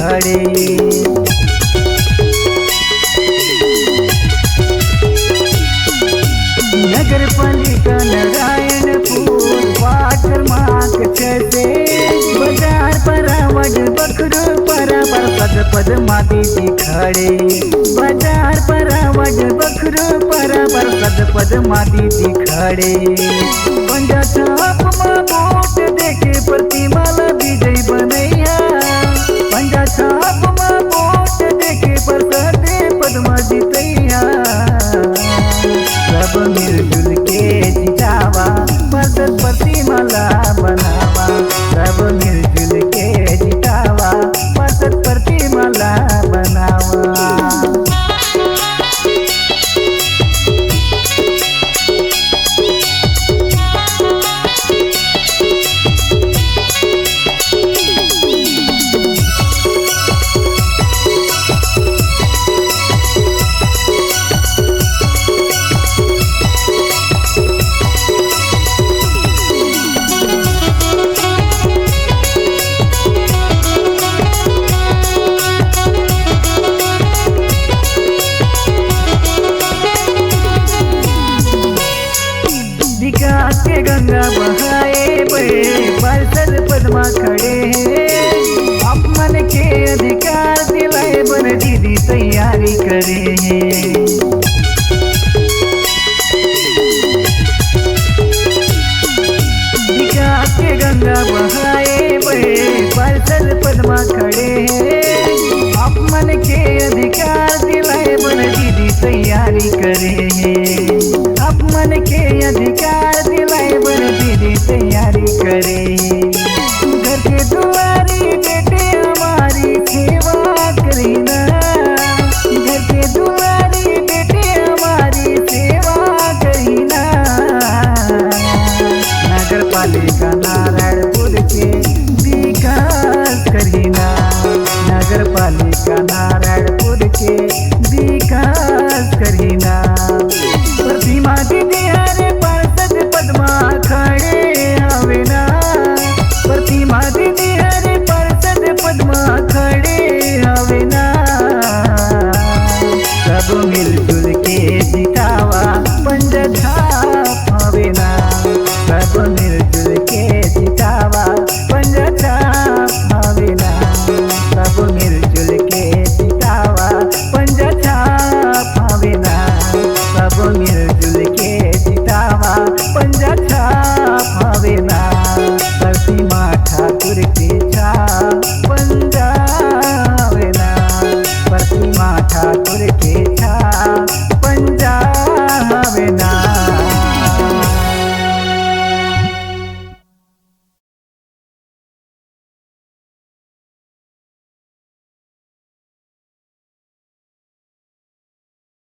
खड़े। नगर पालिका नारायणपुर वार्ड क्रमांक 6 से बाजार पर आवड बखरू बराबर पद मादी जी खड़े। बाजार पर आवड बखरू बराबर पद मादी जी खड़े। पंजा छाप में वोट देके प्रतिमाला विजय बनैया। पंजा छाप में वोट देके प्रसादे पद्मा जीतैया। सब मिलजुल के जितावा मदद प्रतिमाला बनावा। सब मिलजुल के जितावा मदद प्रतिमाला बनावा। विकास के गंगा बहाए बहे पार्षद पद्मा खड़े हैं। आप मन के अधिकार दिलाए बन दीदी तैयारी करे हैं। विकास के गंगा बहाए बहे पार्षद पद्मा खड़े हैं। आप मन के अधिकार दिलाए बन दीदी तैयारी करे हैं। आप मन के अधिकार दिलाए बन दीदी तैयारी करे।